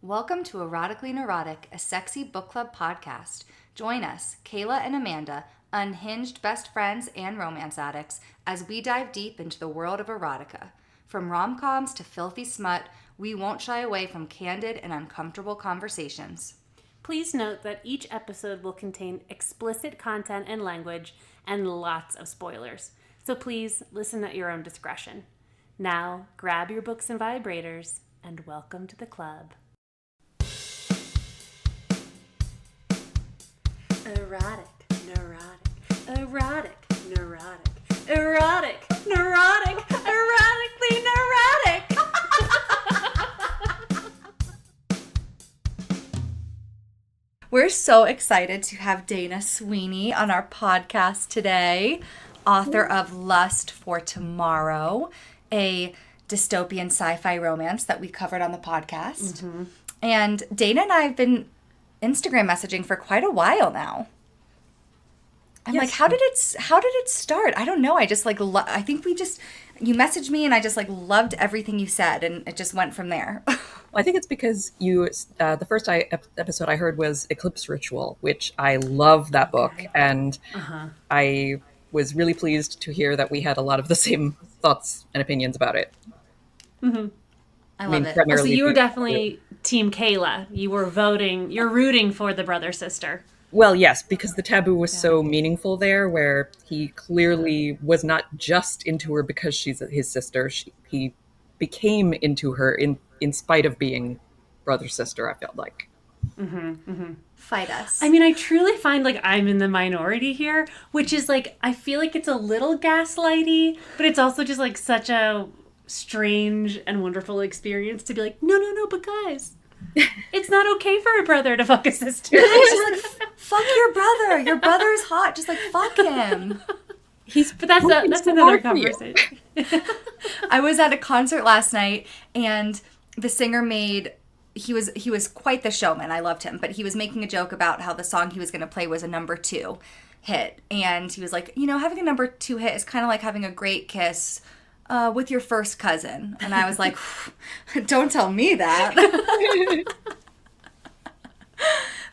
Welcome to Erotically Neurotic, a sexy book club podcast. Join us, Kayla and Amanda, unhinged best friends and romance addicts, as we dive deep into the world of erotica. From rom-coms to filthy smut, we won't shy away from candid and uncomfortable conversations. Please note that each episode will contain explicit content and language and lots of spoilers. So please listen at your own discretion. Now, grab your books and vibrators, and welcome to the club. Erotic, neurotic, erotic, neurotic, erotic, neurotic, erotically neurotic. We're so excited to have Dana Sweeney on our podcast today, author of Lust for Tomorrow, a dystopian sci-fi romance that we covered on the podcast. Mm-hmm. And Dana and I have been Instagram messaging for quite a while now. I'm like, how did it start? I don't know. I just I think you messaged me and I just loved everything you said, and it just went from there. Well, I think it's because the first episode I heard was Eclipse Ritual, which I love that book. And I was really pleased to hear that we had a lot of the same thoughts and opinions about it. Mm-hmm. I love it. So you were definitely Team Kayla. You're rooting for the brother-sister. Well, yes, because the taboo was so meaningful there, where he clearly was not just into her because she's his sister. He became into her in spite of being brother-sister, I felt like. Mm-hmm, mm-hmm. Fight us. I mean, I truly find I'm in the minority here, which is I feel like it's a little gaslighty, but it's also just such a strange and wonderful experience to be no, but guys, it's not okay for a brother to fuck a sister. She's fuck your brother. Your brother is hot. Just fuck him. But that's another conversation. I was at a concert last night, and the singer he was quite the showman. I loved him, but he was making a joke about how the song he was going to play was a number 2 hit, and he was like, having a number 2 hit is kind of like having a great kiss with your first cousin. And I was like, don't tell me that.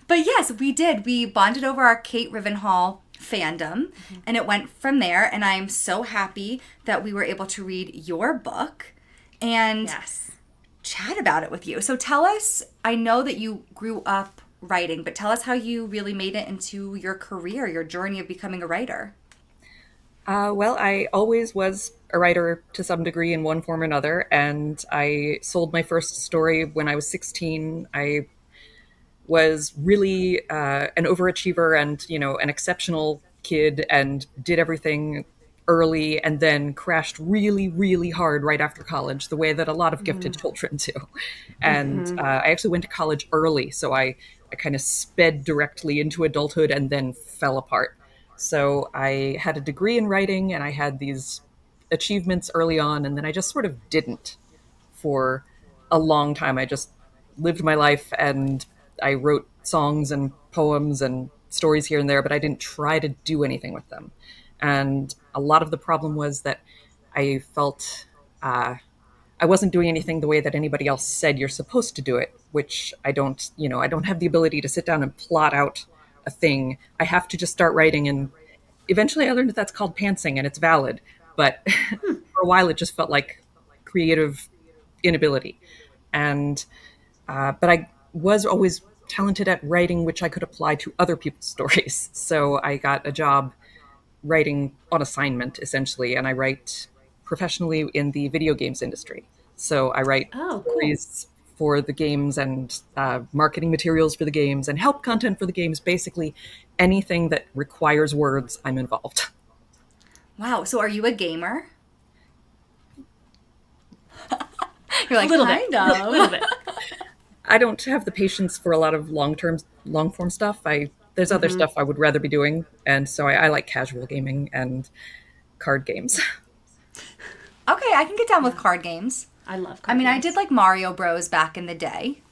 But yes, we did. We bonded over our Kate Rivenhall fandom, and it went from there. And I'm so happy that we were able to read your book and chat about it with you. So tell us, I know that you grew up writing, but tell us how you really made it into your career, your journey of becoming a writer. Well, I always was a writer to some degree in one form or another, and I sold my first story when I was 16. I was really an overachiever and, an exceptional kid, and did everything early and then crashed really, really hard right after college, the way that a lot of gifted children do. And I actually went to college early, so I kind of sped directly into adulthood and then fell apart. So I had a degree in writing, and I had these achievements early on, and then I just sort of didn't for a long time. I just lived my life, and I wrote songs and poems and stories here and there, but I didn't try to do anything with them. And a lot of the problem was that I felt I wasn't doing anything the way that anybody else said you're supposed to do it, which I don't have the ability to sit down and plot out a thing. I have to just start writing, and eventually I learned that that's called pantsing, and it's valid. But for a while, it just felt like creative inability. And but I was always talented at writing, which I could apply to other people's stories. So I got a job writing on assignment, essentially, and I write professionally in the video games industry. So I write stories for the games and marketing materials for the games and help content for the games. Basically, anything that requires words, I'm involved. Wow. So are you a gamer? You're like, a little bit. I don't have the patience for a lot of long form stuff. There's other stuff I would rather be doing. And so I like casual gaming and card games. Okay, I can get down with card games. I love card games. I did Mario Bros back in the day.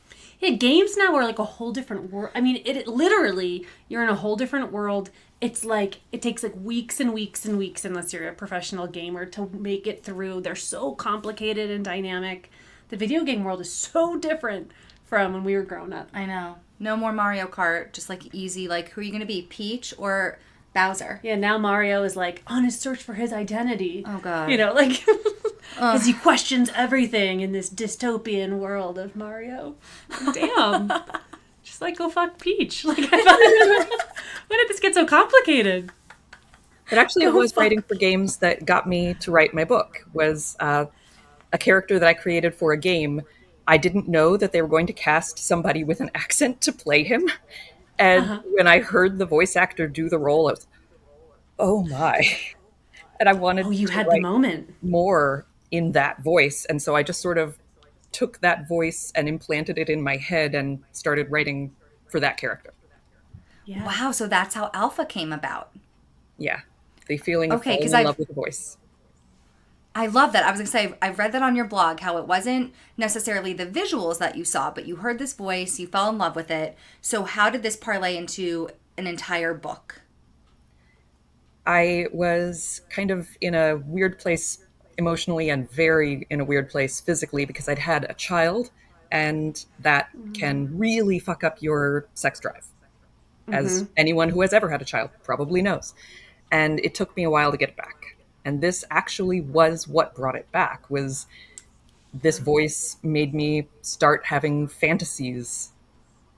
Yeah, games now are a whole different world. It literally, you're in a whole different world. It's it takes weeks and weeks and weeks, unless you're a professional gamer, to make it through. They're so complicated and dynamic. The video game world is so different from when we were growing up. I know. No more Mario Kart. Just like easy. Like, who are you going to be? Peach or Bowser? Yeah, now Mario is like on his search for his identity. Oh, God. You know, like, because he questions everything in this dystopian world of Mario. Damn. Just like, go fuck Peach. Like, I thought, when did this get so complicated? But actually, it was writing for games that got me to write my book, was a character that I created for a game. I didn't know that they were going to cast somebody with an accent to play him. And when I heard the voice actor do the role, I was, oh my. And I wanted Oh, you to had the write moment. more in that voice. And so I just sort of took that voice and implanted it in my head and started writing for that character. Yeah. Wow, so that's how Alpha came about. Yeah. The feeling of Okay, falling 'cause in I've- love with the voice. I love that. I was going to say, I read that on your blog, how it wasn't necessarily the visuals that you saw, but you heard this voice, you fell in love with it. So how did this parlay into an entire book? I was kind of in a weird place emotionally and very in a weird place physically because I'd had a child, and that can really fuck up your sex drive, as anyone who has ever had a child probably knows. And it took me a while to get it back. And this actually was what brought it back, was this voice made me start having fantasies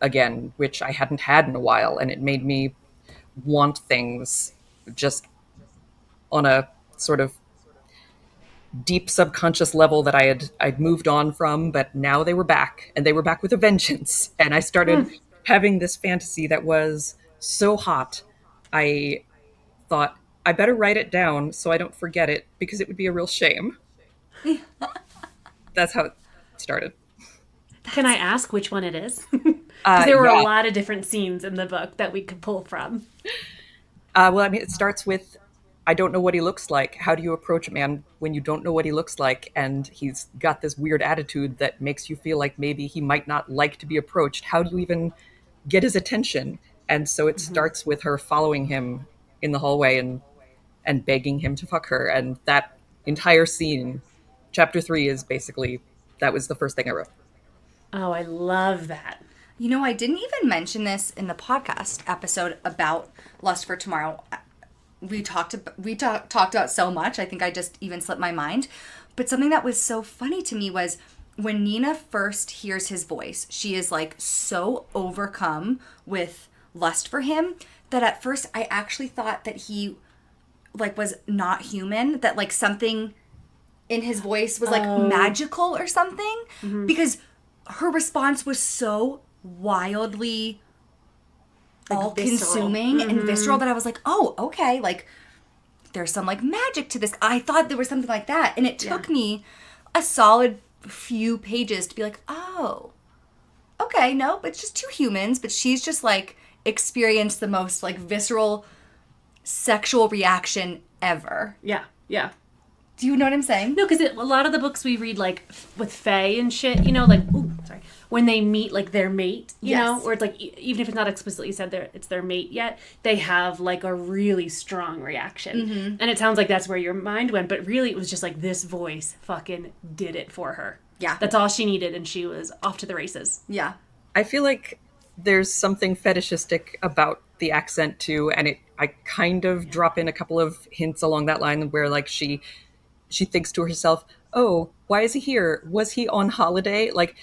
again, which I hadn't had in a while, and it made me want things just on a sort of deep subconscious level that I'd moved on from, but now they were back, and they were back with a vengeance. And I started having this fantasy that was so hot. I thought I better write it down so I don't forget it, because it would be a real shame. That's how it started. Can I ask which one it is? Because there were yeah. a lot of different scenes in the book that we could pull from. Well, I mean, it starts with, I don't know what he looks like. How do you approach a man when you don't know what he looks like? And he's got this weird attitude that makes you feel like maybe he might not like to be approached. How do you even get his attention? And so it starts with her following him in the hallway and begging him to fuck her. And that entire scene, chapter 3, is basically, that was the first thing I wrote. Oh, I love that. You know, I didn't even mention this in the podcast episode about Lust for Tomorrow. We talked about so much. I think I just even slipped my mind. But something that was so funny to me was when Nina first hears his voice, she is like so overcome with lust for him that at first I actually thought that he like was not human, that like something in his voice was like magical or something, because her response was so wildly Like all-consuming and visceral that I was like, oh, okay, like there's some like magic to this. I thought there was something like that, and it took me a solid few pages to be like, oh, okay, nope, it's just two humans, but she's just like experienced the most like visceral sexual reaction ever. Yeah, yeah. Do you know what I'm saying? No, because a lot of the books we read, like, with Fae and shit, you know, like, when they meet, like, their mate, you know? Or it's, like, even if it's not explicitly said it's their mate yet, they have, like, a really strong reaction. And it sounds like that's where your mind went, but really it was just, like, this voice fucking did it for her. Yeah. That's all she needed, and she was off to the races. Yeah. I feel like there's something fetishistic about the accent, too, and I kind of drop in a couple of hints along that line where, like, she thinks to herself, oh, why is he here? Was he on holiday? Like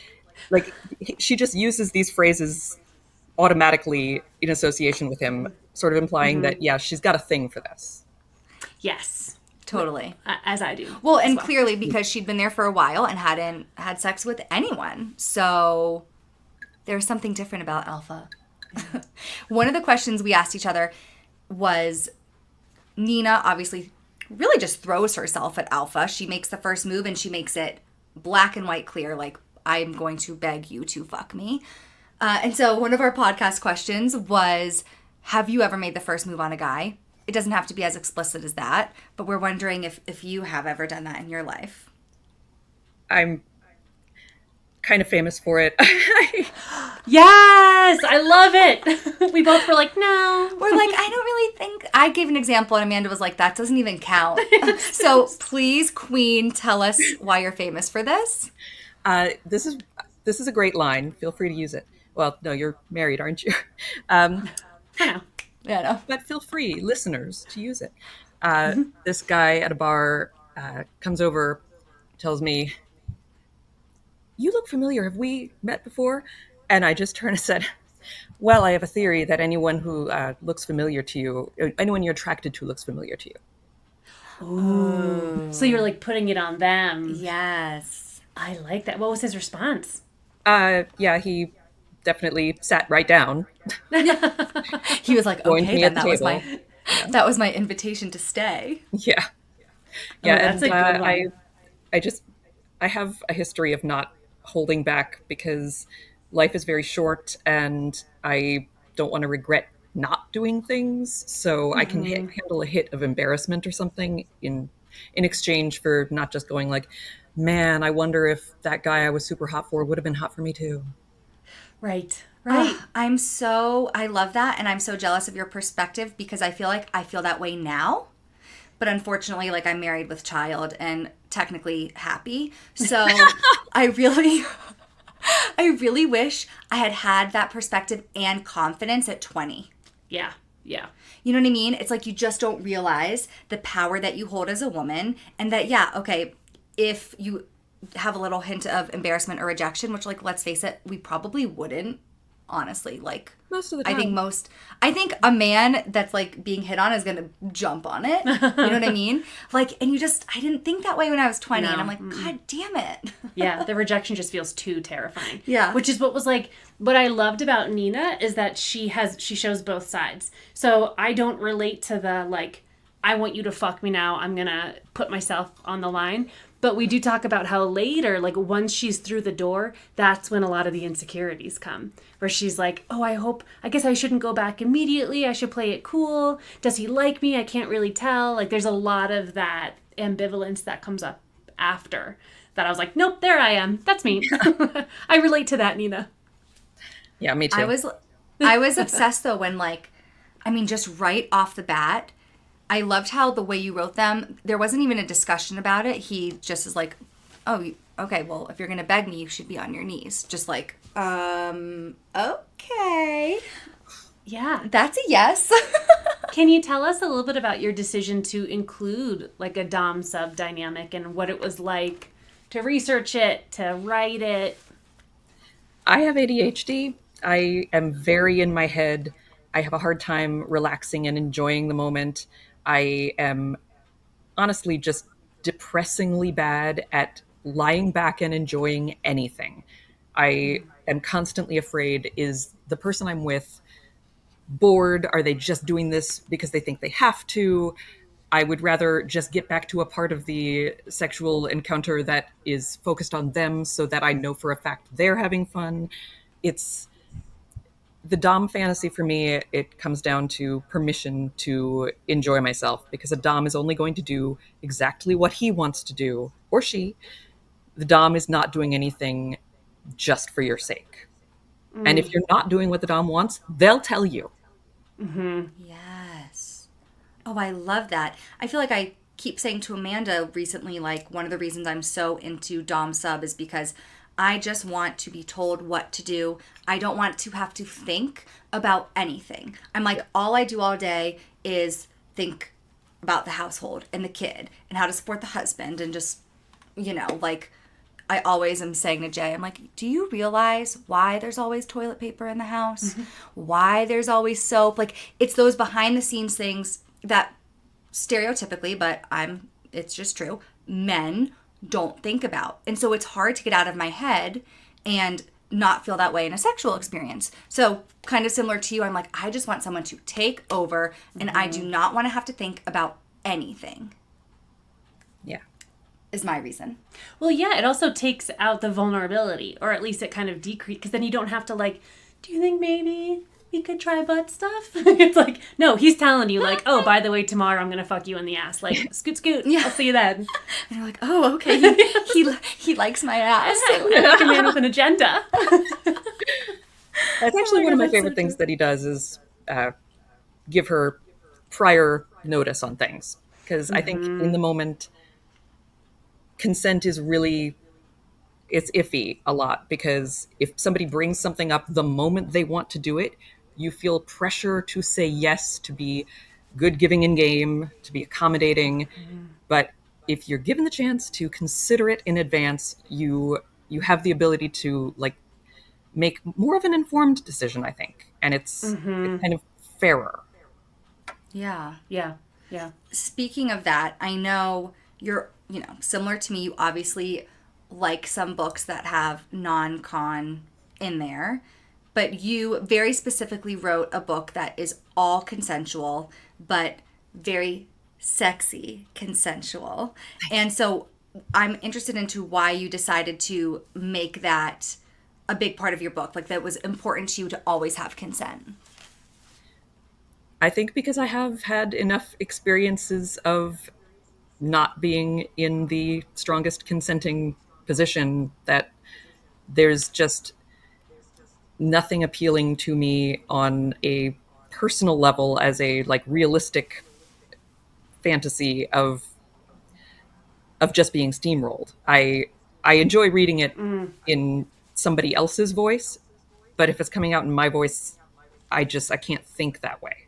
she just uses these phrases automatically in association with him, sort of implying that, yeah, she's got a thing for this. Yes. Totally. As I do. Well, and clearly because she'd been there for a while and hadn't had sex with anyone. So there's something different about Alpha. One of the questions we asked each other was, Nina obviously really just throws herself at Alpha. She makes the first move and she makes it black and white clear, like, I'm going to beg you to fuck me. And so one of our podcast questions was, have you ever made the first move on a guy? It doesn't have to be as explicit as that, but we're wondering if you have ever done that in your life. I'm kind of famous for it. Yes! I love it! We both were like, no. We're like, I don't really think... I gave an example and Amanda was like, that doesn't even count. So please, Queen, tell us why you're famous for this. This this is a great line. Feel free to use it. Well, no, you're married, aren't you? Um, For now. Yeah, no. but feel free, listeners, to use it. This guy at a bar comes over, tells me, "You look familiar. Have we met before?" And I just turned and said, "Well, I have a theory that anyone who looks familiar to you, anyone you're attracted to, looks familiar to you." Ooh. So you're like putting it on them. Yes. I like that. What was his response? Yeah, he definitely sat right down, He was like, joined okay, me then at the that was table. my invitation to stay. Yeah, Oh, yeah, that's and a good one. I just I have a history of not holding back because life is very short and I don't want to regret not doing things. So I can handle a hit of embarrassment or something in exchange for not just going like, "Man, I wonder if that guy I was super hot for would have been hot for me too." Right. Right. I love that. And I'm so jealous of your perspective because I feel like I feel that way now. But unfortunately, like I'm married with child and technically happy. So I really, I really wish I had had that perspective and confidence at 20. Yeah. Yeah. You know what I mean? It's like you just don't realize the power that you hold as a woman. And that, yeah, okay, if you have a little hint of embarrassment or rejection, which, like, let's face it, we probably wouldn't, honestly. Like, Most of the time. I think a man that's like being hit on is going to jump on it. You know what I mean? Like, and I didn't think that way when I was 20. No. And I'm like, God damn it. Yeah, the rejection just feels too terrifying. Yeah. Which is what I loved about Nina is that she shows both sides. So I don't relate to the like, I want you to fuck me now, I'm gonna put myself on the line. But we do talk about how later, like once she's through the door, that's when a lot of the insecurities come. Where she's like, oh, I guess I shouldn't go back immediately. I should play it cool. Does he like me? I can't really tell. Like there's a lot of that ambivalence that comes up after that. I was like, nope, there I am. That's me. I relate to that, Nina. Yeah, me too. I was obsessed though when like, I mean, just right off the bat, I loved how the way you wrote them, there wasn't even a discussion about it. He just is like, oh, okay, well, if you're going to beg me, you should be on your knees. Just like, okay. Yeah. That's a yes. Can you tell us a little bit about your decision to include like a Dom sub dynamic and what it was like to research it, to write it? I have ADHD. I am very in my head. I have a hard time relaxing and enjoying the moment. I am honestly just depressingly bad at lying back and enjoying anything. I am constantly afraid, is the person I'm with bored? Are they just doing this because they think they have to? I would rather just get back to a part of the sexual encounter that is focused on them so that I know for a fact they're having fun. It's the Dom fantasy for me, it comes down to permission to enjoy myself because a Dom is only going to do exactly what he wants to do, or she. The Dom is not doing anything just for your sake. And if you're not doing what the Dom wants, they'll tell you. Yes. Oh, I love that. I feel like I keep saying to Amanda recently, like, one of the reasons I'm so into Dom Sub is because I just want to be told what to do. I don't want to have to think about anything. I'm like, all I do all day is think about the household and the kid and how to support the husband and just, like, I always am saying to Jay, I'm like, do you realize why there's always toilet paper in the house? Why there's always soap? Like, it's those behind the scenes things that stereotypically, but it's just true, men don't think about. And so it's hard to get out of my head and not feel that way in a sexual experience. So kind of similar to you, I'm like, I just want someone to take over and I do not want to have to think about anything. Yeah. Is my reason. Well, yeah, it also takes out the vulnerability, or at least it kind of decreases, because then you don't have to like, do you think maybe we could try butt stuff? It's like, no, he's telling you like, oh, by the way, tomorrow I'm going to fuck you in the ass. Like, scoot, scoot. Yeah. I'll see you then. And you're like, oh, okay. He likes my ass. Like a man with an agenda. That's actually one of my favorite things that he does is give her prior notice on things. Because I think in the moment, consent is really it's iffy a lot because if somebody brings something up the moment they want to do it, you feel pressure to say yes, to be good giving in game, to be accommodating. But if you're given the chance to consider it in advance, you have the ability to like make more of an informed decision, I think. And it's kind of fairer. Yeah. Yeah. Yeah. Speaking of that, I know you're, similar to me, you obviously like some books that have non-con in there, but you very specifically wrote a book that is all consensual, but very sexy consensual. And so I'm interested into why you decided to make that a big part of your book, like that was important to you to always have consent. I think because I have had enough experiences of not being in the strongest consenting position that there's just nothing appealing to me on a personal level as a like realistic fantasy of just being steamrolled. I enjoy reading it in somebody else's voice, but if it's coming out in my voice, I can't think that way.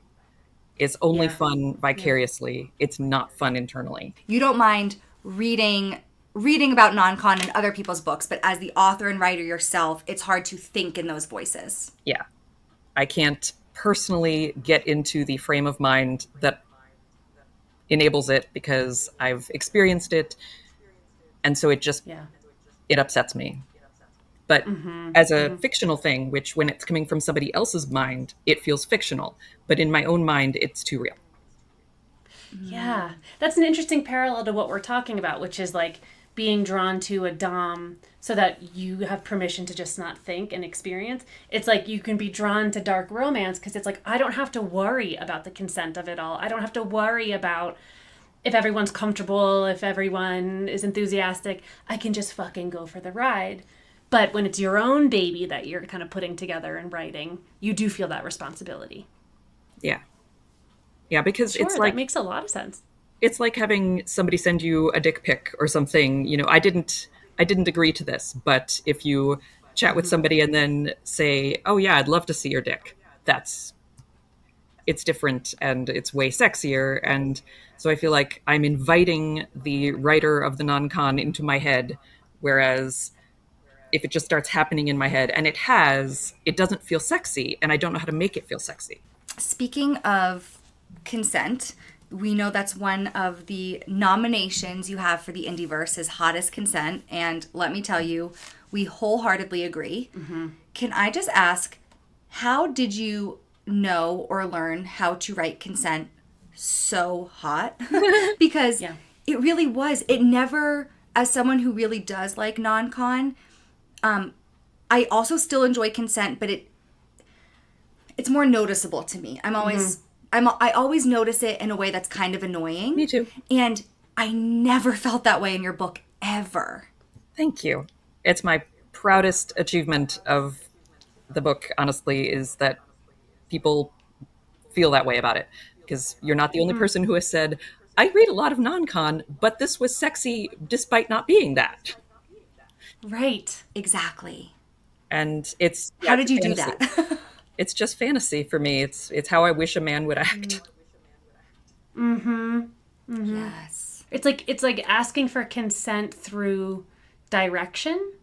It's only Yeah. fun Yeah. vicariously. It's not fun internally. You don't mind reading about non-con in other people's books, but as the author and writer yourself, it's hard to think in those voices. Yeah. I can't personally get into the frame of mind that enables it because I've experienced it, and so Yeah. it upsets me. But as a fictional thing, which when it's coming from somebody else's mind, it feels fictional, but in my own mind it's too real. Yeah. That's an interesting parallel to what we're talking about, which is like being drawn to a dom so that you have permission to just not think and experience. It's like you can be drawn to dark romance because it's like I don't have to worry about the consent of it all. I don't have to worry about if everyone's comfortable, if everyone is enthusiastic. I can just fucking go for the ride. But when it's your own baby that you're kind of putting together and writing, you do feel that responsibility. Yeah. Yeah, because Sure, that makes a lot of sense. it's like having somebody send you a dick pic or something. I didn't agree to this, but if you chat with somebody and then say, "Oh yeah, I'd love to see your dick." That's it's different and it's way sexier, and so I feel like I'm inviting the writer of the non-con into my head, whereas if it just starts happening in my head, and it doesn't feel sexy, and I don't know how to make it feel sexy. Speaking of consent, we know that's one of the nominations you have for the Indieverse is Hottest Consent, and let me tell you, we wholeheartedly agree. Can I just ask, how did you know or learn how to write consent so hot? Because Yeah. it really was. It never, as someone who really does like non-con, I also still enjoy consent, but it's more noticeable to me. I always notice it in a way that's kind of annoying. Me too. And I never felt that way in your book ever. Thank you. It's my proudest achievement of the book, honestly, is that people feel that way about it. Because you're not the only person who has said, I read a lot of non con, but this was sexy despite not being that. Right. Exactly. And it's How yeah, did it's you do fantasy. that? It's just fantasy for me. It's how I wish a man would act. Yes. It's like asking for consent through direction,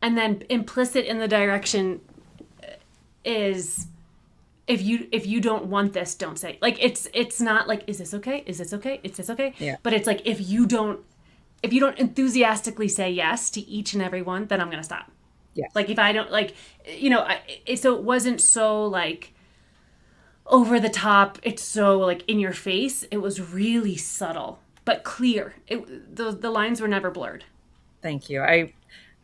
and then implicit in the direction is if you don't want this, don't say. Like it's not like is this okay? Is this okay? Is this okay? Yeah. But it's like if you don't enthusiastically say yes to each and every one, then I'm gonna stop. Yes. Like if I don't like, so it wasn't so like over the top. It's so like in your face. It was really subtle but clear. The lines were never blurred. Thank you.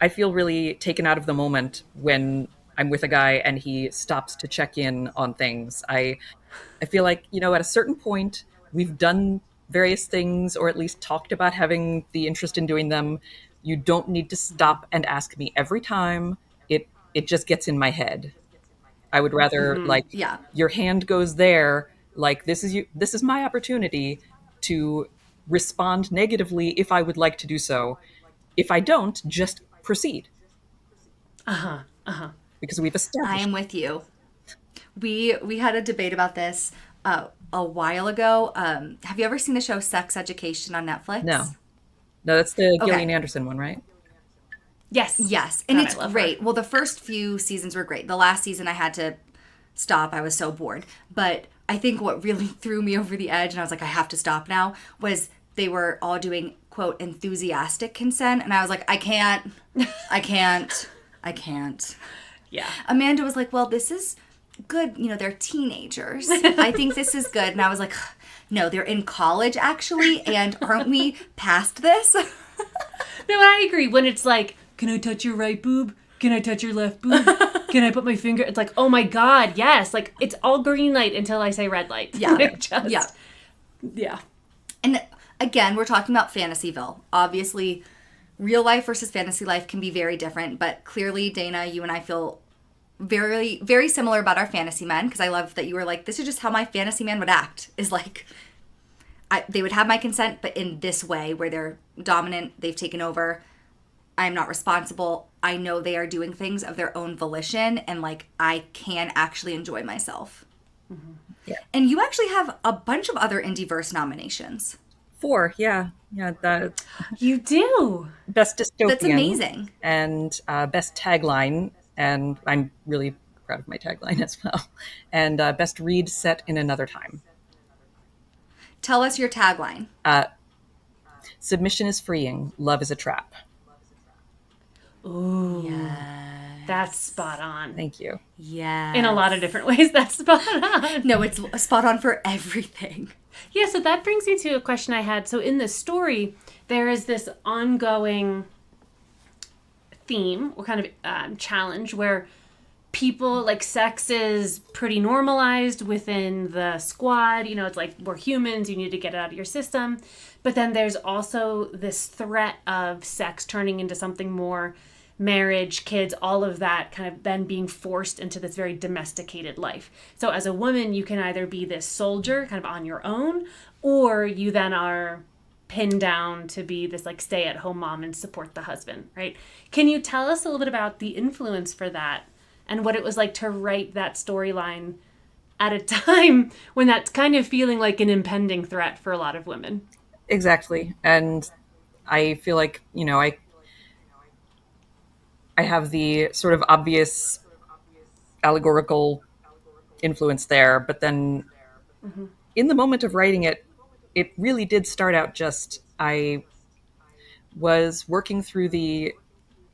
I feel really taken out of the moment when I'm with a guy and he stops to check in on things. I feel like, at a certain point we've done various things or at least talked about having the interest in doing them. You don't need to stop and ask me every time. It just gets in my head. I would rather like Yeah. your hand goes there, like this is my opportunity to respond negatively if I would like to do so. If I don't, just proceed. Because we've I established. am with you. We had a debate about this a while ago. Have you ever seen the show Sex Education on No. Netflix? No, that's the Okay. Gillian Anderson one, right? Yes. Yes, and God, it's I love her. great. Well, the first few seasons were great. The last season I had to stop. I was so bored. But I think what really threw me over the edge, and I was like, I have to stop now, was they were all doing, quote, enthusiastic consent. And I was like, I can't. Yeah. Amanda was like, well, this is good. You know, they're teenagers. I think this is good. And I was like, no, they're in college, actually. And aren't we past this? No, I agree. When it's like, can I touch your right boob? Can I touch your left boob? Can I put my finger? It's like, oh my God, yes. Like, it's all green light until I say red light. Yeah. Like, just, Yeah. Yeah. And again, we're talking about Fantasyville. Obviously, real life versus fantasy life can be very different, but clearly, Dana, you and I feel very, very similar about our fantasy men, because I love that you were like, this is just how my fantasy man would act, is like, they would have my consent, but in this way, where they're dominant, they've taken over, I'm not responsible, I know they are doing things of their own volition, and like, I can actually enjoy myself. Yeah. And you actually have a bunch of other Indieverse nominations. 4, yeah. Yeah, the You do. best dystopian. That's amazing. And best tagline, and I'm really proud of my tagline as well. And best read set in another time. Tell us your tagline. Submission is freeing, love is a trap. Ooh. That's spot on. Thank you. Yeah. In a lot of different ways, that's spot on. No, it's spot on for everything. Yeah, so that brings me to a question I had. So in this story, there is this ongoing theme or kind of challenge where people, like, sex is pretty normalized within the squad. You know, it's like, we're humans, you need to get it out of your system. But then there's also this threat of sex turning into something more, marriage, kids, all of that kind of then being forced into this very domesticated life. So as a woman, you can either be this soldier kind of on your own, or you then are pinned down to be this like stay-at-home mom and support the husband, right? Can you tell us a little bit about the influence for that and what it was like to write that storyline at a time when that's kind of feeling like an impending threat for a lot of women? Exactly. And I feel like, you know, I have the sort of obvious allegorical influence there, but then in the moment of writing it, it really did start out just I was working through the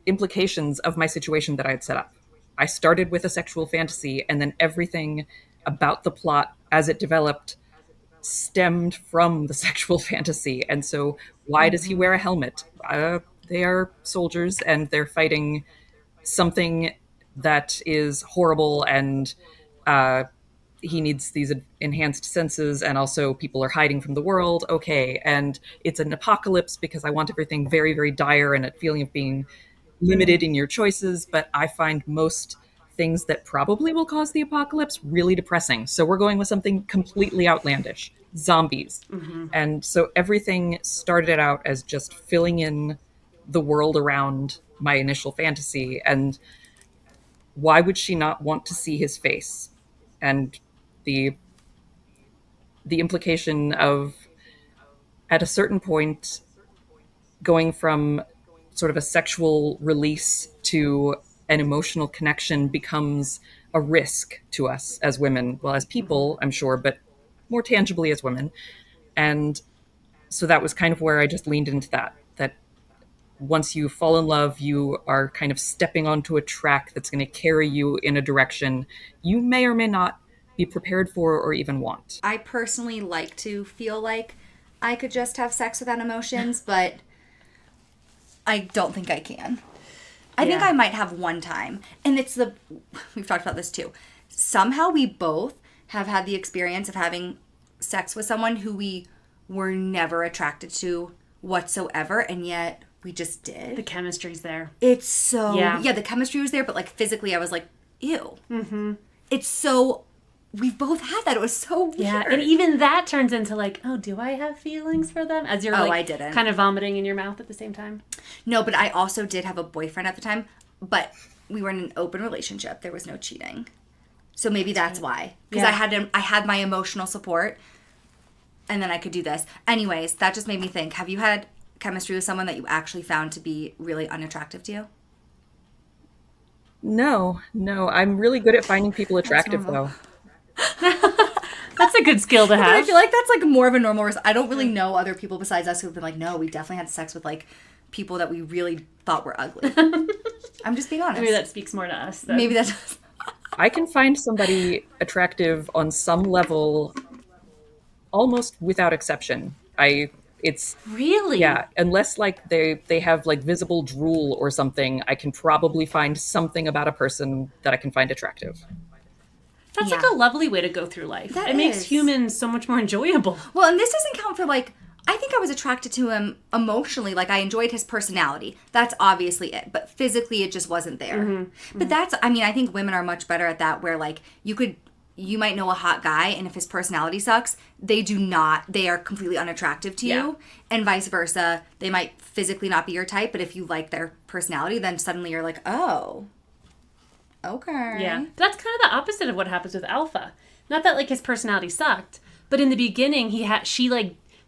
implications of my situation that I had set up. I started with a sexual fantasy, and then everything about the plot as it developed stemmed from the sexual fantasy. And so, why does he wear a helmet? They are soldiers, and they're fighting something that is horrible, and he needs these enhanced senses, and also people are hiding from the world. Okay, and it's an apocalypse because I want everything very, very dire and a feeling of being limited in your choices. But I find most things that probably will cause the apocalypse really depressing. So we're going with something completely outlandish, zombies. And so everything started out as just filling in the world around my initial fantasy. And why would she not want to see his face? And the implication of, at a certain point, going from sort of a sexual release to an emotional connection becomes a risk to us as women. Well, as people, I'm sure, but more tangibly as women. And so that was kind of where I just leaned into that once you fall in love, you are kind of stepping onto a track that's going to carry you in a direction you may or may not be prepared for or even want. I personally like to feel like I could just have sex without emotions, but I don't think I can. I think Yeah. I might have one time. And we've talked about this too. Somehow we both have had the experience of having sex with someone who we were never attracted to whatsoever, and yet we just did. The chemistry's there. It's so... Yeah. Yeah, the chemistry was there, but like physically I was like, ew. Mm-hmm. It's so... We've both had that. It was so weird. Yeah, and even that turns into like, oh, do I have feelings for them? As you're Oh, like I didn't. kind of vomiting in your mouth at the same time. No, but I also did have a boyfriend at the time. But we were in an open relationship. There was no cheating. So maybe that's why. Because Yeah. I had my emotional support, and then I could do this. Anyways, that just made me think, have you had chemistry with someone that you actually found to be really unattractive to you? No, no, I'm really good at finding people That's attractive, normal. though. That's a good skill to But I have. feel like that's like more of a normal I don't really know other people besides us who've been like, no, we definitely had sex with like people that we really thought were ugly. I'm just being honest. Maybe that speaks more to us. Then. Maybe that's I can find somebody attractive on some level almost without exception. It's Really. yeah, unless like they have like visible drool or something, I can probably find something about a person that I can find attractive. That's like Yeah. a lovely way to go through life. That It makes is. humans so much more enjoyable. Well, and this doesn't count for like I think I was attracted to him emotionally. Like I enjoyed his personality. That's obviously it. But physically it just wasn't there. But that's I mean, I think women are much better at that where like you might know a hot guy and if his personality sucks, they are completely unattractive to you. Yeah. And vice versa. They might physically not be your type, but if you like their personality, then suddenly you're like, "Oh, okay." Yeah. That's kind of the opposite of what happens with Alpha. Not that like his personality sucked, but in the beginning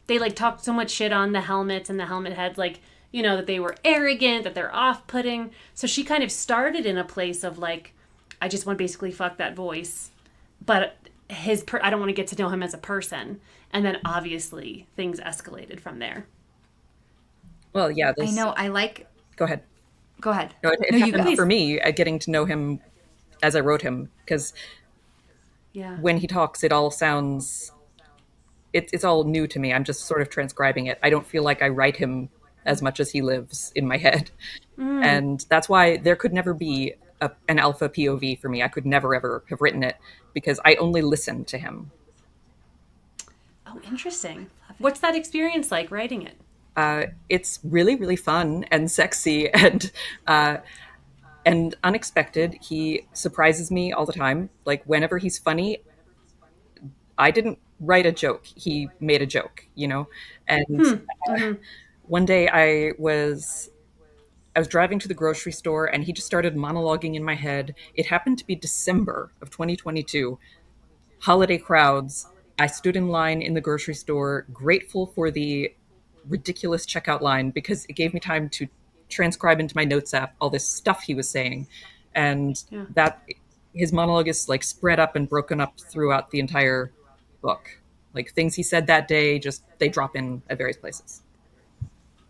they like talked so much shit on the helmets and the helmet heads like, you know, that they were arrogant, that they're off-putting. So she kind of started in a place of like I just want to basically fuck that voice. But I don't want to get to know him as a person. And then obviously things escalated from there. Well, yeah, I this. know. I like Go ahead. Go ahead. No, it No, you happened go. for me getting to know him as I wrote him because Yeah. when he talks, it all sounds it's all new to me. I'm just sort of transcribing it. I don't feel like I write him as much as he lives in my head. And that's why there could never be an alpha POV for me. I could never ever have written it because I only listen to him. Oh, interesting. What's that experience like writing it? It's really really fun and sexy and unexpected. He surprises me all the time. Like whenever he's funny, I didn't write a joke. He made a joke, you know. And one day I was driving to the grocery store and he just started monologuing in my head. It happened to be December of 2022, holiday crowds. I stood in line in the grocery store, grateful for the ridiculous checkout line because it gave me time to transcribe into my notes app all this stuff he was saying. And Yeah. that his monologue is like spread up and broken up throughout the entire book. Like things he said that day, just they drop in at various places.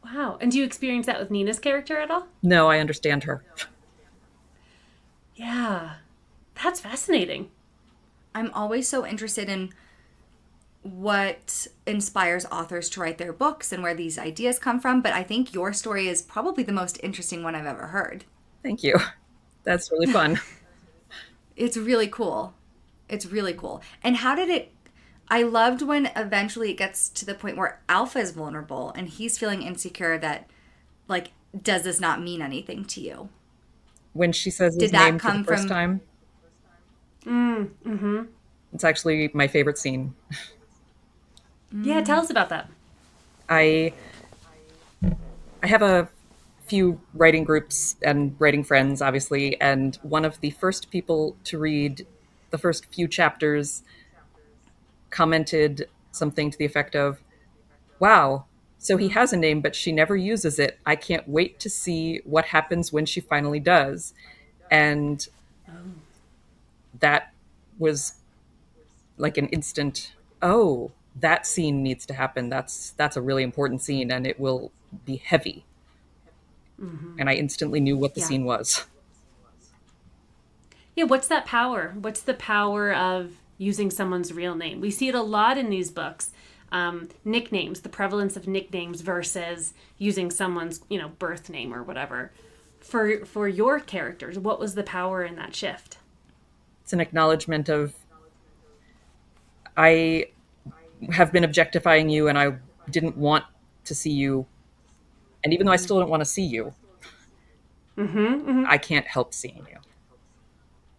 Wow. And do you experience that with Nina's character at all? No, I understand her. Yeah. That's fascinating. I'm always so interested in what inspires authors to write their books and where these ideas come from, but I think your story is probably the most interesting one I've ever heard. Thank you. That's really fun. It's really cool. It's really cool. And how did it I loved when eventually it gets to the point where Alpha is vulnerable and he's feeling insecure that like does this not mean anything to you? When she says his Did that name for the come first from time, it's actually my favorite scene. Yeah, tell us about that. I I have a few writing groups and writing friends, obviously, and one of the first people to read the first few chapters commented something to the effect of, "Wow, so he has a name, but she never uses it. I can't wait to see what happens when she finally does." And that was like an instant, oh, that scene needs to happen. That's a really important scene and it will be heavy. And I instantly knew what the Yeah. scene was. Yeah, what's that power? What's the power of using someone's real name? We see it a lot in these books. Nicknames, the prevalence of nicknames versus using someone's, you know, birth name or whatever. For your characters, what was the power in that shift? It's an acknowledgement of, I have been objectifying you and I didn't want to see you. And even though I still don't want to see you, I can't help seeing you.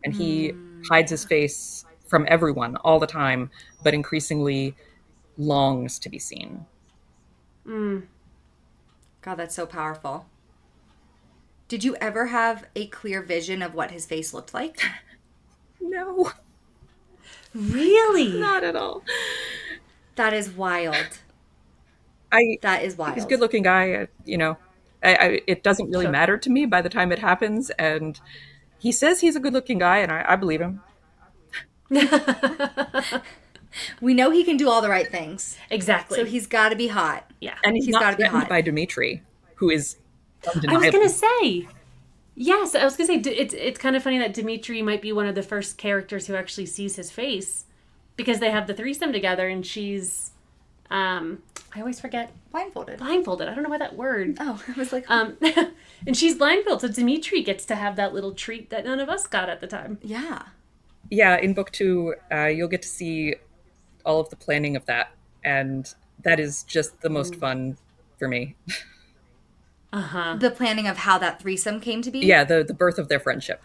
And he hides his face from everyone all the time, but increasingly longs to be seen. God, that's so powerful. Did you ever have a clear vision of what his face looked like? No, Really? not at all. That is wild. I That is He's a wild. good looking guy, it doesn't really Sure. matter to me by the time it happens. And he says he's a good looking guy, and I believe him. We know he can do all the right things. Exactly. So he's got to be hot. Yeah. And he's He's got not to be threatened hot. by Dimitri, who is I was gonna undeniably. say. Yes, I was gonna say it's kind of funny that Dimitri might be one of the first characters who actually sees his face because they have the threesome together and she's I always forget Blindfolded. blindfolded. I don't know why that word. Oh, I was like, And she's blindfolded, so Dimitri gets to have that little treat that none of us got at the time. yeah. Yeah, in book two, you'll get to see all of the planning of that, and that is just the most fun for me. The planning of how that threesome came to be. Yeah, the birth of their friendship.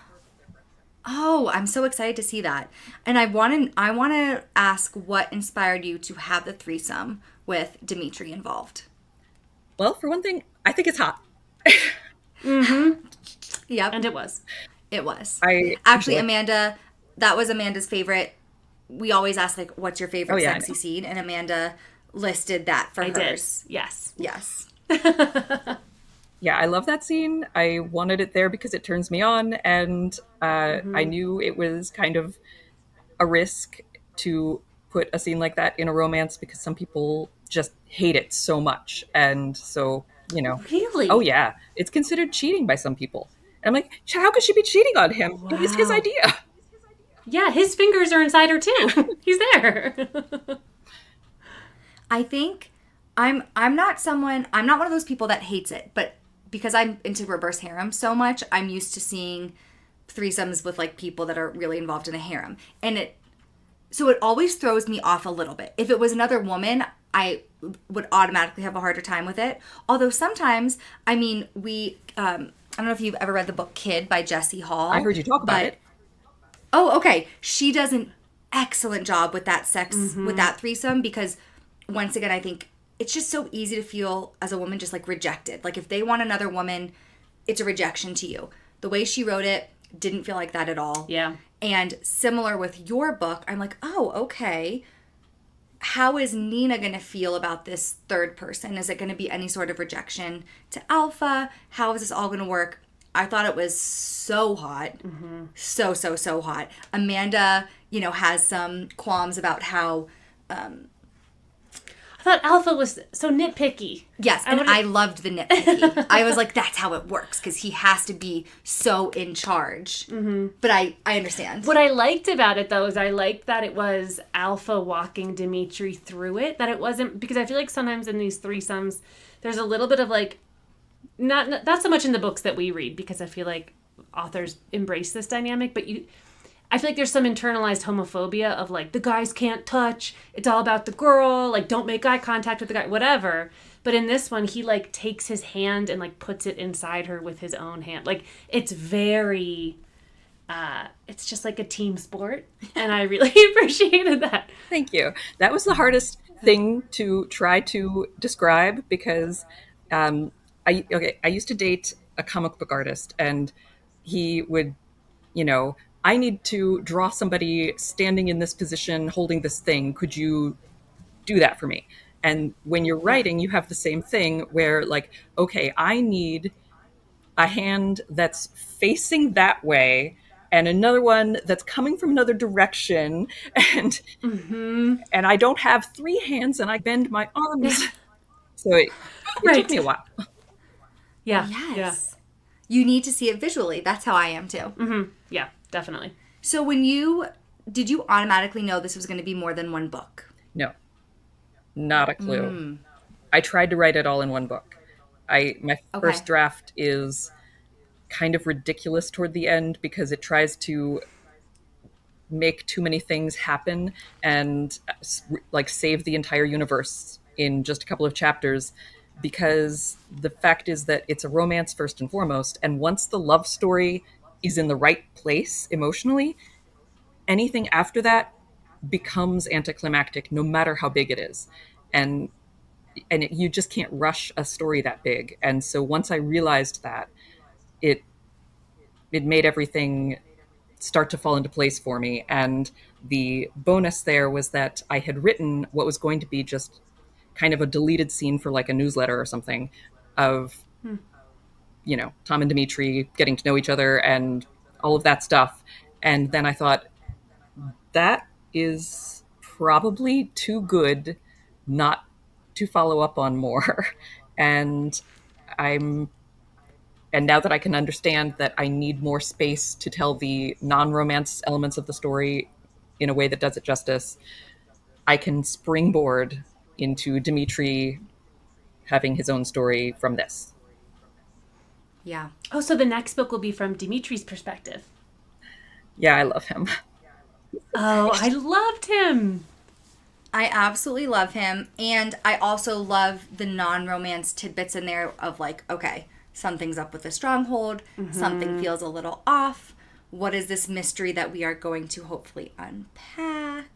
Oh, I'm so excited to see that. And I want to ask what inspired you to have the threesome with Dimitri involved. Well, for one thing, I think it's hot. Yep. And it was. It was. I Actually, enjoy- Amanda, that was Amanda's favorite. We always ask, like, what's your favorite Oh, yeah, I sexy know. scene? And Amanda listed that for I did. hers. Yes. Yes. Yeah, I love that scene. I wanted it there because it turns me on, and I knew it was kind of a risk to put a scene like that in a romance because some people just hate it so much. And so, Really? oh yeah, it's considered cheating by some people. And I'm like, how could she be cheating on him? It was his Wow. idea. Yeah, his fingers are inside her too. He's there. I think I'm not one of those people that hates it, but because I'm into reverse harem so much, I'm used to seeing threesomes with like people that are really involved in a harem. And it always throws me off a little bit. If it was another woman, I would automatically have a harder time with it. Although sometimes, I mean, I don't know if you've ever read the book Kid by Jessie Hall. I heard you talk about but- it. Oh, okay. She does an excellent job with that with that threesome because once again, I think it's just so easy to feel as a woman just like rejected. Like if they want another woman, it's a rejection to you. The way she wrote it didn't feel like that at all. Yeah. And similar with your book, I'm like, oh, okay. How is Nina going to feel about this third person? Is it going to be any sort of rejection to Alpha? How is this all going to work? I thought it was so hot. So, so, so hot. Amanda, has some qualms about how, I thought Alpha was so nitpicky. yes, and would've- I loved the nitpicky. I was like, that's how it works because he has to be so in charge. But I understand. What I liked about it, though, is I liked that it was Alpha walking Dimitri through it. That it wasn't, because I feel like sometimes in these threesomes, there's a little bit of like, not so much in the books that we read, because I feel like authors embrace this dynamic, but I feel like there's some internalized homophobia of like, the guys can't touch, it's all about the girl, like don't make eye contact with the guy, whatever. But in this one, he like takes his hand and like puts it inside her with his own hand. Like it's very, it's just like a team sport. And I really appreciated that. Thank you. That was the hardest thing to try to describe because I used to date a comic book artist, and he would, I need to draw somebody standing in this position holding this thing. Could you do that for me? And when you're writing, you have the same thing where, like, okay, I need a hand that's facing that way and another one that's coming from another direction, and and I don't have three hands and I bend my arms. So it Right. took me a while. Yeah. Yes. You need to see it visually. That's how I am too. Yeah, definitely. So did you automatically know this was going to be more than one book? No, not a clue. I tried to write it all in one book. My first draft is kind of ridiculous toward the end because it tries to make too many things happen and like save the entire universe in just a couple of chapters, because the fact is that it's a romance first and foremost, and once the love story is in the right place emotionally, anything after that becomes anticlimactic no matter how big it is. You just can't rush a story that big. And so once I realized that, it it made everything start to fall into place for me. And the bonus there was that I had written what was going to be just kind of a deleted scene for like a newsletter or something of, Tom and Dimitri getting to know each other and all of that stuff. And then I thought, that is probably too good not to follow up on more. and I'm and now that I can understand that I need more space to tell the non-romance elements of the story in a way that does it justice, I can springboard into Dimitri having his own story from this. Yeah. Oh, so the next book will be from Dimitri's perspective. Yeah, I love him. Oh, I loved him. I absolutely love him. And I also love the non romance tidbits in there of like, okay, something's up with the stronghold, something feels a little off. What is this mystery that we are going to hopefully unpack?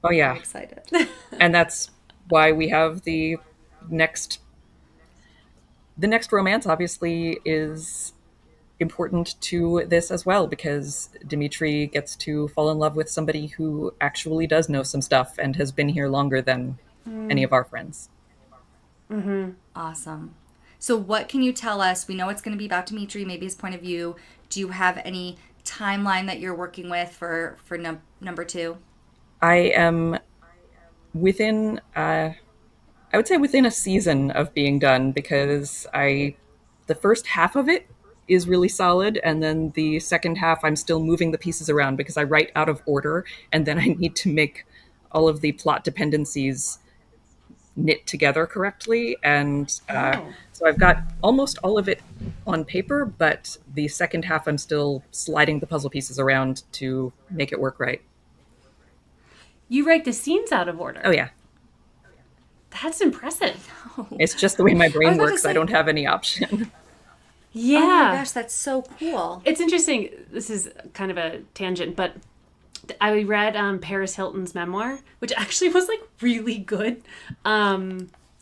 Oh yeah, I'm excited. and that's why we have next the next romance obviously is important to this as well, because Dimitri gets to fall in love with somebody who actually does know some stuff and has been here longer than any of our friends. Awesome. So, what can you tell us? We know it's going to be about Dimitri, maybe his point of view. Do you have any timeline that you're working with for number two? I am within, I would say within a season of being done, because the first half of it is really solid, and then the second half I'm still moving the pieces around because I write out of order, and then I need to make all of the plot dependencies knit together correctly. And Oh. so I've got almost all of it on paper, but the second half I'm still sliding the puzzle pieces around to make it work right. You write the scenes out of order. Oh yeah, That's impressive. it's just the way my I was brain about to works. say- I don't have any option. Yeah. Oh my gosh, that's so cool. It's interesting. This is kind of a tangent, but I read Paris Hilton's memoir, which actually was like really good.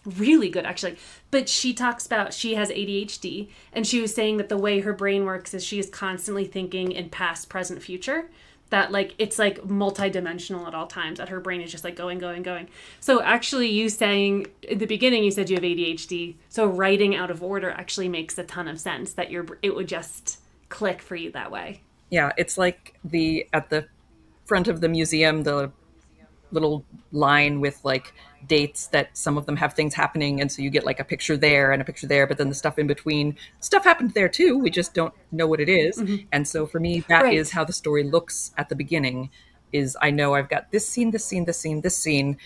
Really good, actually. But she talks about she has ADHD, and she was saying that the way her brain works is she is constantly thinking in past, present, future. That like it's like multidimensional at all times. That her brain is just like going, going, going. So actually, you saying in the beginning, you said you have ADHD. So writing out of order actually makes a ton of sense. That it would just click for you that way. Yeah, it's like at the front of the museum, the little line with like dates that some of them have things happening, and so you get like a picture there and a picture there, but then the stuff in between, stuff happened there too, we just don't know what it is. And so for me, that Right. is how the story looks at the beginning. Is I know I've got this scene, this scene, this scene, this scene.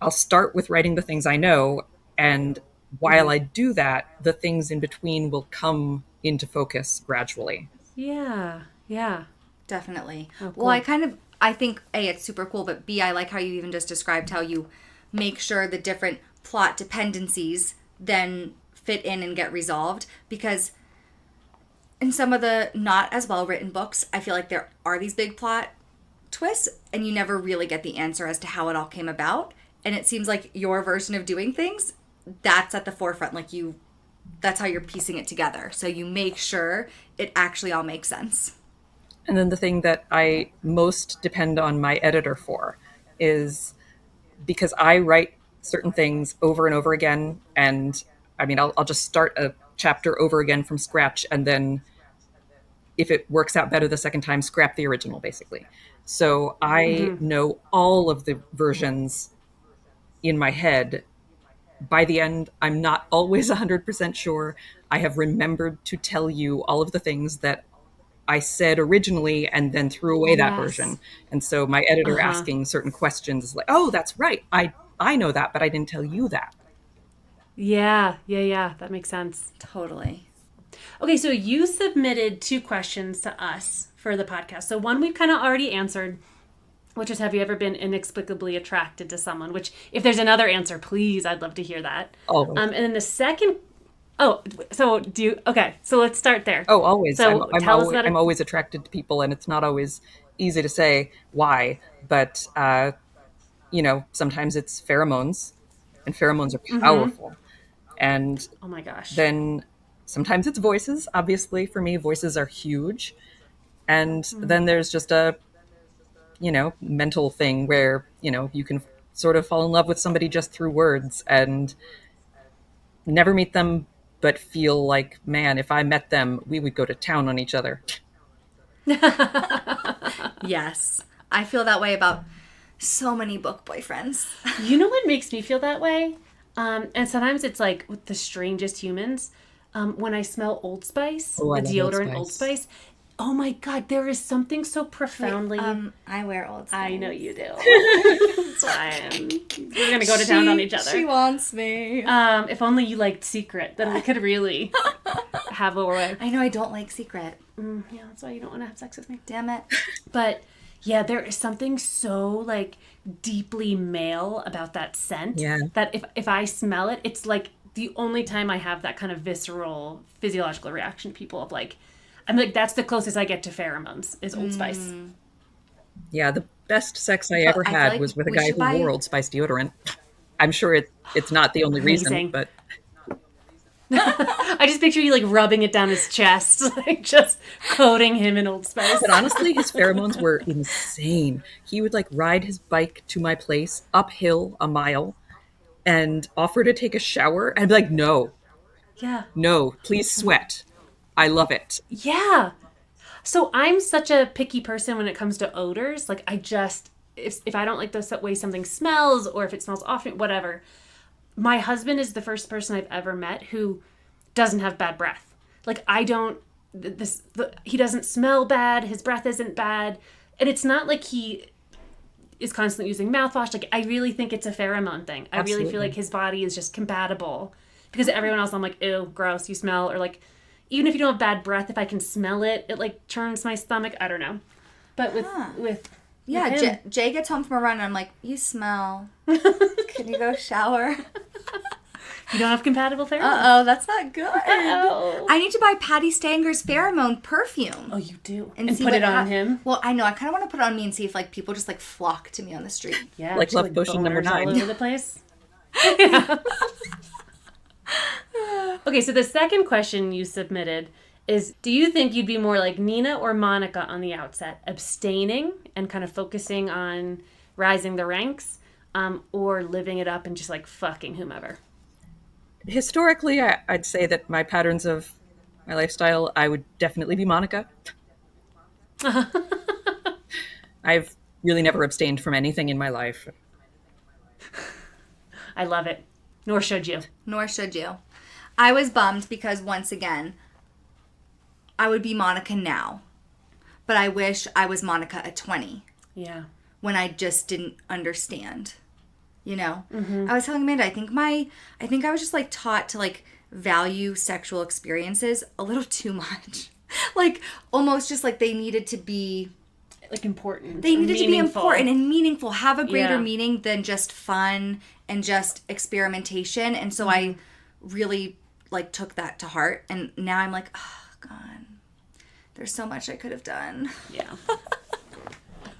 I'll start with writing the things I know, and while I do that, the things in between will come into focus gradually. Yeah. Yeah. Definitely. cool. Well, I think A, it's super cool, but B, I like how you even just described how you make sure the different plot dependencies then fit in and get resolved. Because in some of the not as well written books, I feel like there are these big plot twists and you never really get the answer as to how it all came about. And it seems like your version of doing things, that's at the forefront. Like that's how you're piecing it together. So you make sure it actually all makes sense. And then the thing that I most depend on my editor for is, because I write certain things over and over again. And I mean, I'll just start a chapter over again from scratch. And then if it works out better the second time, scrap the original, basically. So I know all of the versions in my head. By the end, I'm not always 100% sure I have remembered to tell you all of the things that I said originally and then threw away that Yes. version. And so my editor asking certain questions is like, oh, that's right. I know that, but I didn't tell you that. Yeah. Yeah. Yeah. That makes sense. Totally. Okay, so you submitted 2 questions to us for the podcast. So one we've kind of already answered, which is, have you ever been inexplicably attracted to someone? Which, if there's another answer, please, I'd love to hear that. Always. And then the second, okay, so let's start there. Oh, always. So tell us about I'm always attracted to people, and it's not always easy to say why, but sometimes it's pheromones, and pheromones are powerful. And Oh my gosh. then Sometimes it's voices. Obviously, for me, voices are huge. And then there's just a, mental thing where, you can sort of fall in love with somebody just through words and never meet them, but feel like, man, if I met them, we would go to town on each other. Yes. I feel that way about so many book boyfriends. You know what makes me feel that way? And sometimes it's like with the strangest humans. When I smell Old Spice, Oh, I the love Old deodorant Old Spice. Spice. Oh my God, there is something so profoundly. I wear Old Spice. I know you do. That's why we're gonna go to town on each other. She wants me. If only you liked Secret, then we could really have a way. I know I don't like Secret. Yeah, that's why you don't want to have sex with me. Damn it. But yeah, there is something so like deeply male about that scent. Yeah. That if I smell it, it's like the only time I have that kind of visceral physiological reaction to people of like, I'm like, that's the closest I get to pheromones is Old Spice. Yeah, the best sex I ever I feel had like was with a we guy should who buy- wore Old Spice deodorant. I'm sure it's not the only reason, Amazing. but I just picture you like rubbing it down his chest, like just coating him in Old Spice. But honestly, his pheromones were insane. He would like ride his bike to my place uphill a mile and offer to take a shower. And I'd be like, Yeah. no, please sweat. I love it. Yeah. So I'm such a picky person when it comes to odors. Like I just, if I don't like the way something smells or if it smells often, whatever. My husband is the first person I've ever met who doesn't have bad breath. Like I don't, he doesn't smell bad. His breath isn't bad. And it's not like he is constantly using mouthwash. Like I really think it's a pheromone thing. I really feel Absolutely. like his body is just compatible because everyone else I'm like, ew, gross, you smell. Or like, even if you don't have bad breath, if I can smell it, it like turns my stomach. I don't know. But with Yeah, him, Jay gets home from a run and I'm like, you smell. Can you go shower? you don't have compatible pheromones. Uh-oh, that's not good. Uh-oh. I need to buy Patty Stanger's pheromone perfume. Oh, you do. And see put what it on him. Well, I know. I kind of want to put it on me and see if like people just like flock to me on the street. Yeah, Like just, Love Potion number boners all 9. over the place. Yeah. Okay, so the second question you submitted is, do you think you'd be more like Nina or Monica on the outset, abstaining and kind of focusing on rising the ranks, or living it up and just like fucking whomever? Historically, I'd say that my patterns of my lifestyle, I would definitely be Monica. I've really never abstained from anything in my life. I love it. Nor should you. Nor should you. I was bummed because once again, I would be Monica now. But I wish I was Monica at 20 Yeah. when I just didn't understand. You know? I was telling Amanda, I think I was just like taught to like value sexual experiences a little too much. Like almost just like they needed to be Like important. They needed to be meaningful. important and meaningful, have a greater Yeah. meaning than just fun and just experimentation. And so I really like took that to heart. And now I'm like, oh God, there's so much I could have done. Yeah.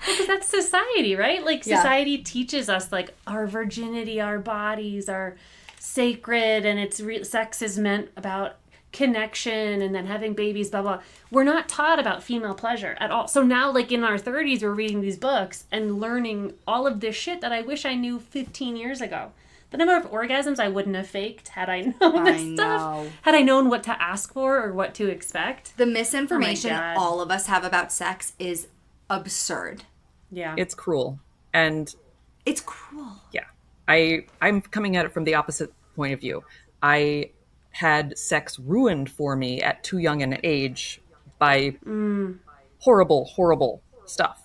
Because that's society, right? Like Yeah. society teaches us like our virginity, our bodies are sacred, and it's sex is meant about connection and then having babies, blah blah. We're not taught about female pleasure at all. So now, like in our 30s, we're reading these books and learning all of this shit that I wish I knew 15 years ago. The number of orgasms I wouldn't have faked had I known this I stuff. know. Had I known what to ask for or what to expect. The misinformation God. all of us have about sex is absurd. Yeah. It's cruel. And It's cruel. yeah, I'm coming at it from the opposite point of view. I had sex ruined for me at too young an age by horrible, horrible stuff.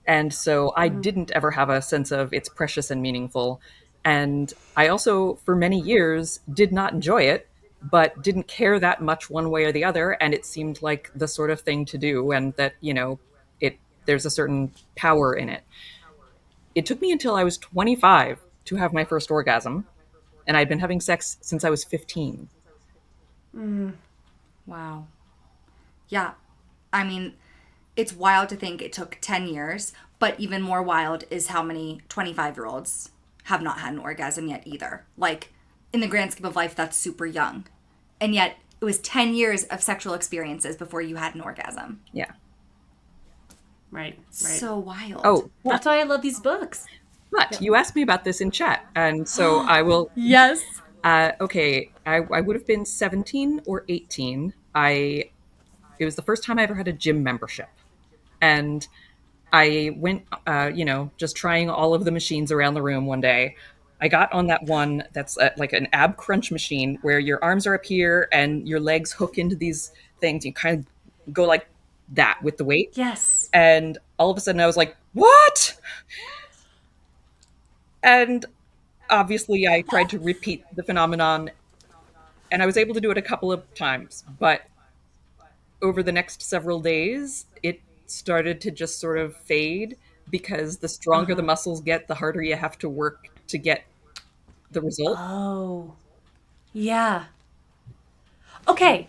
And so I didn't ever have a sense of it's precious and meaningful. And I also, for many years, did not enjoy it, but didn't care that much one way or the other. And it seemed like the sort of thing to do, and that, there's a certain power in it. It took me until I was 25 to have my first orgasm, and I'd been having sex since I was 15. Wow. Yeah. I mean, it's wild to think it took 10 years, but even more wild is how many 25-year-olds have not had an orgasm yet either. Like, in the grand scheme of life, that's super young. And yet, it was 10 years of sexual experiences before you had an orgasm. Yeah. Right. So wild. Oh, That's why I love these books. but you asked me about this in chat, and so I will. Yes. Okay, I would have been 17 or 18. It was the first time I ever had a gym membership, and I went, just trying all of the machines around the room one day. I got on that one that's like an ab crunch machine where your arms are up here and your legs hook into these things. You kind of go like that with the weight. Yes. And all of a sudden I was like, what? And obviously I tried to repeat the phenomenon, and I was able to do it a couple of times. But over the next several days, it started to just sort of fade because the stronger the muscles get, the harder you have to work to get the result. Oh. Yeah. Okay.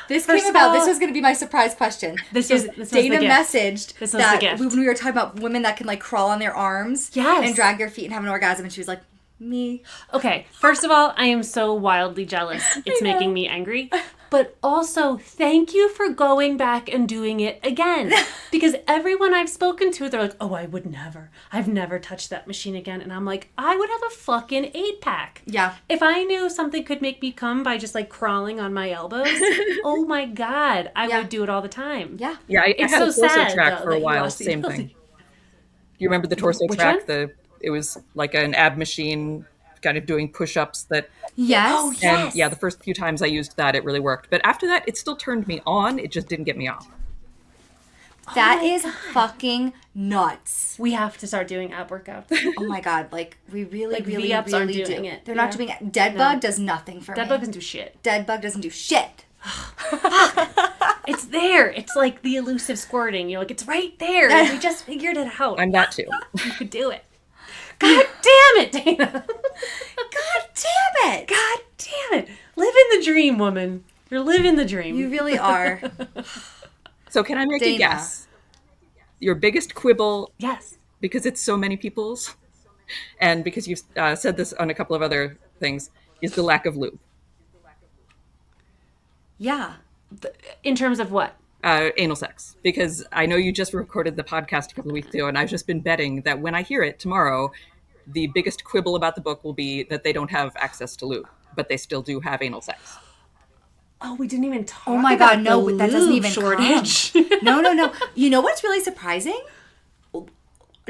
This First came of about. all- This was going to be my surprise question. This was Dana the gift. messaged This was the that gift. when we were talking about women that can like crawl on their arms Yes. and drag their feet and have an orgasm, and she was like, me. Okay, first of all, I am so wildly jealous. It's making me angry. But also, thank you for going back and doing it again. Because everyone I've spoken to, they're like, oh, I would never. I've never touched that machine again. And I'm like, I would have a fucking 8-pack. Yeah. If I knew something could make me come by just like crawling on my elbows, oh my God, I Yeah. would do it all the time. Yeah. Yeah, I It's had a so torso sad, track though, for that a you while. lost the Same ability. thing. You remember the torso Which track? one? It was like an ab machine, kind of doing push-ups. That Yes. Oh, yeah. and yeah, the first few times I used that, it really worked. But after that, it still turned me on. It just didn't get me off. That my is God. fucking nuts. We have to start doing ab workouts. Oh my God. Like, we really, Like, really, V-ups really aren't do. doing it. They're not Yeah. doing it. Deadbug does nothing for That me. book doesn't do shit. Deadbug doesn't do shit. It's there. It's like the elusive squirting. You're like, it's right there. And we just figured it out. I'm that too. You could do it. God damn it, Dana. God damn it. God damn it. Living the dream, woman. You're living the dream. You really are. So can I make a Dana. guess? Your biggest quibble, Yes. because it's so many people's, and because you've said this on a couple of other things, is the lack of lube. Yeah. In terms of what? Anal sex, because I know you just recorded the podcast a couple of weeks ago, and I've just been betting that when I hear it tomorrow, the biggest quibble about the book will be that they don't have access to lube, but they still do have anal sex. Oh, we didn't even talk Oh my about God, no, the that doesn't lube even shortage. No. You know what's really surprising?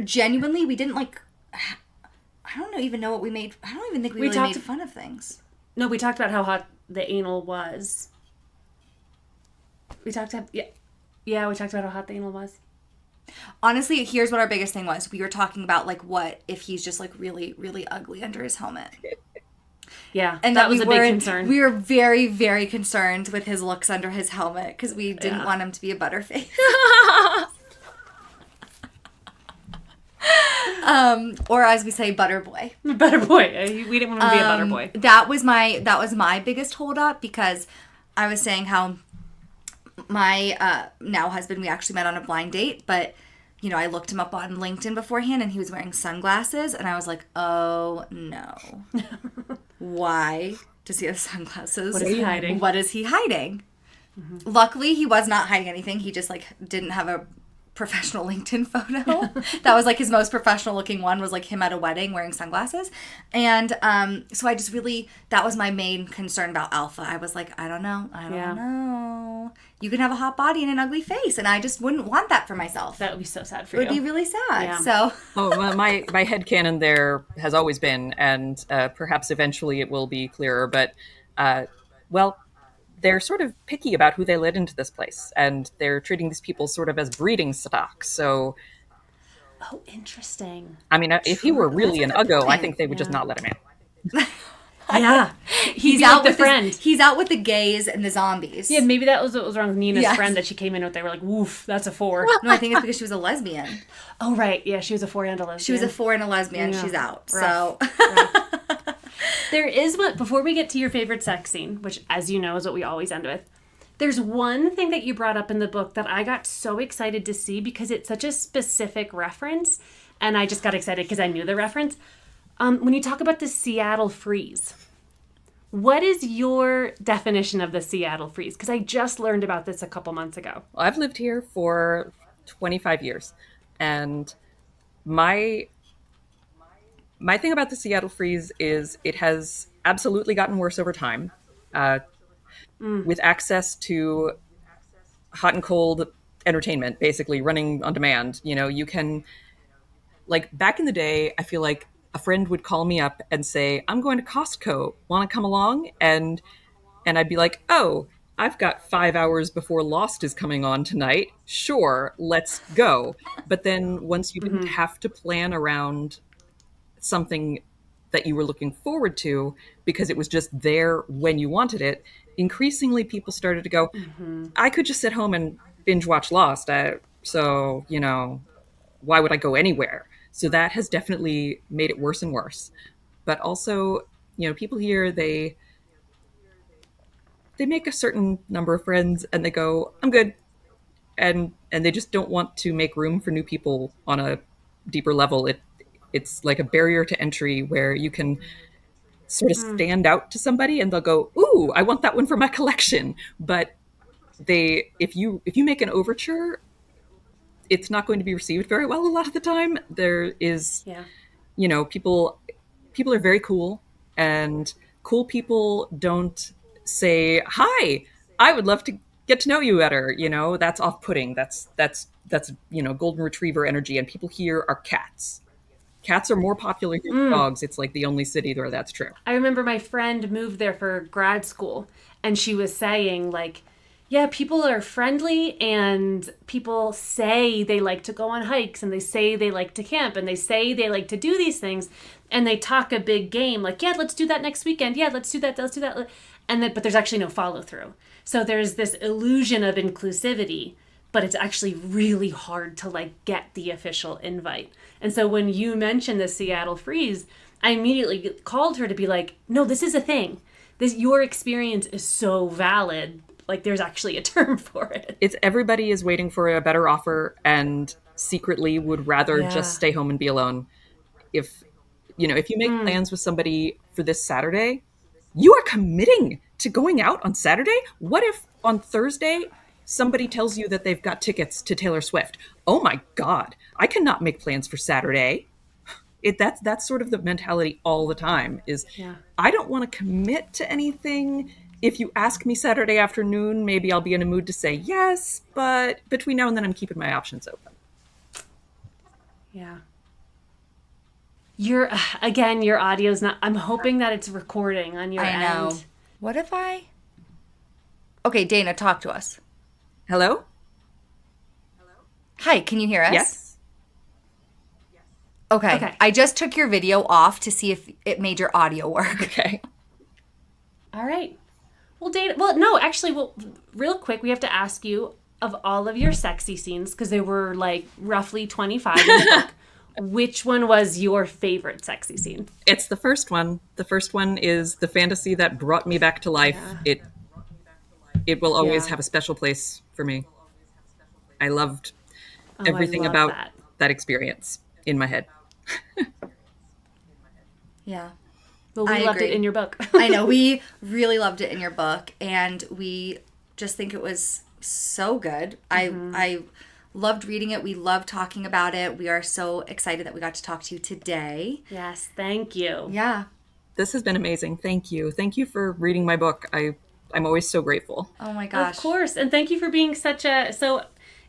Genuinely, we didn't like. I don't even know what we made. I don't even think we really talked- made fun of things. No, we talked about how hot the anal was. We talked about, yeah, we talked about how hot the anal was. Honestly, here's what our biggest thing was. We were talking about like what if he's just like really, really ugly under his helmet. Yeah, And that was a big weren't- concern. We were very, very concerned with his looks under his helmet because we didn't Yeah. want him to be a butterface. Or as we say, butter boy. Butter boy. We didn't want to be a butter boy. That was my biggest holdup because I was saying how my now husband, we actually met on a blind date, but you know, I looked him up on LinkedIn beforehand and he was wearing sunglasses and I was like, oh no. Why does he have sunglasses? What is he hiding? What is he hiding? Mm-hmm. Luckily, he was not hiding anything. He just like didn't have a professional LinkedIn photo. That was like his most professional looking one, was like him at a wedding wearing sunglasses. And so I just really, that was my main concern about Alpha. I was like, I don't know. You can have a hot body and an ugly face, and I just wouldn't want that for myself. That would be so sad for It would you. be really sad. Yeah. So Oh, well, my headcanon there has always been, and perhaps eventually it will be clearer, but, well, they're sort of picky about who they let into this place, and they're treating these people sort of as breeding stock. So, Oh, interesting. I mean, if he were really an That's a good uggo, I point. think they would just not let him in. Yeah. he's be out like the with friend. he's out with the gays and the zombies. Yeah, maybe that was what was wrong with Nina's Yes. friend that she came in with. They were like, woof, that's a 4. No, I think it's because she was a lesbian. Oh, right. Yeah, she was a 4 and a lesbian. She was a 4 and a lesbian. Yeah. She's out. Rough. So There is one, before we get to your favorite sex scene, which, as you know, is what we always end with, there's one thing that you brought up in the book that I got so excited to see because it's such a specific reference, and I just got excited because I knew the reference. When you talk about the Seattle freeze, What is your definition of the Seattle freeze? Because I just learned about this a couple months ago. Well, I've lived here for 25 years, and my my thing about the Seattle freeze is it has absolutely gotten worse over time. Uh, with access to hot and cold entertainment, basically running on demand, you can, like, back in the day, I feel like a friend would call me up and say, "I'm going to Costco. Want to come along?" And I'd be like, "Oh, I've got 5 hours before Lost is coming on tonight. Sure, let's go." But then once you didn't have to plan around something that you were looking forward to because it was just there when you wanted it, increasingly people started to go, "I could just sit home and binge watch Lost. So, why would I go anywhere?" So that has definitely made it worse and worse. But also, people here, they make a certain number of friends and they go, "I'm good." And they just don't want to make room for new people on a deeper level. It's like a barrier to entry where you can sort of stand out to somebody and they'll go, "Ooh, I want that one for my collection." But if you make an overture, it's not going to be received very well a lot of the time. There is, Yeah. People are very cool, and cool people don't say, "Hi, I would love to get to know you better." That's off-putting. That's golden retriever energy, and people here are cats. Cats are more popular here than dogs. It's like the only city where that's true. I remember my friend moved there for grad school, and she was saying, like, yeah, people are friendly, and people say they like to go on hikes, and they say they like to camp, and they say they like to do these things, and they talk a big game, like, yeah, let's do that next weekend. Yeah, let's do that. Let's do that. And then, but there's actually no follow through. So there's this illusion of inclusivity, but it's actually really hard to like get the official invite. And so when you mentioned the Seattle freeze, I immediately called her to be like, no, this is a thing. Your experience is so valid. Like, there's actually a term for it. It's everybody is waiting for a better offer and secretly would rather just stay home and be alone. If you make plans with somebody for this Saturday, you are committing to going out on Saturday. What if on Thursday somebody tells you that they've got tickets to Taylor Swift? Oh my God, I cannot make plans for Saturday. That's sort of the mentality all the time is, I don't want to commit to anything. If you ask me Saturday afternoon, maybe I'll be in a mood to say yes, but between now and then I'm keeping my options open. Yeah. Your audio's not, I'm hoping that it's recording on your end. I know. What if Okay, Dana, talk to us. Hello? Hi, can you hear us? Yes. Okay. I just took your video off to see if it made your audio work. Okay. All right. Well, Dana, real quick, we have to ask you, of all of your sexy scenes, because there were like roughly 25 in the book, which one was your favorite sexy scene? It's the first one. The first one is the fantasy that brought me back to life. Yeah. It will always have a special place for me. I loved everything about that experience in my head. Yeah. Well, we loved it in your book. I know. We really loved it in your book, and we just think it was so good. I loved reading it. We loved talking about it. We are so excited that we got to talk to you today. Yes, thank you. Yeah. This has been amazing. Thank you. Thank you for reading my book. I'm always so grateful. Oh my gosh. Of course. And thank you for being so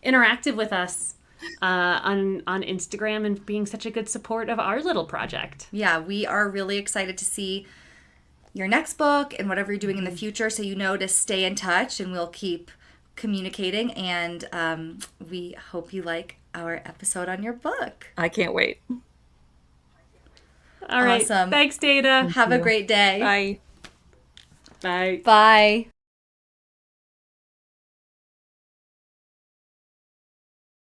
interactive with us on Instagram and being such a good support of our little project. Yeah, we are really excited to see your next book and whatever you're doing in the future, so to stay in touch, and we'll keep communicating, and we hope you like our episode on your book. I can't wait. All right. Awesome. Thanks, Dana. Have a great day. Bye. Bye. Bye.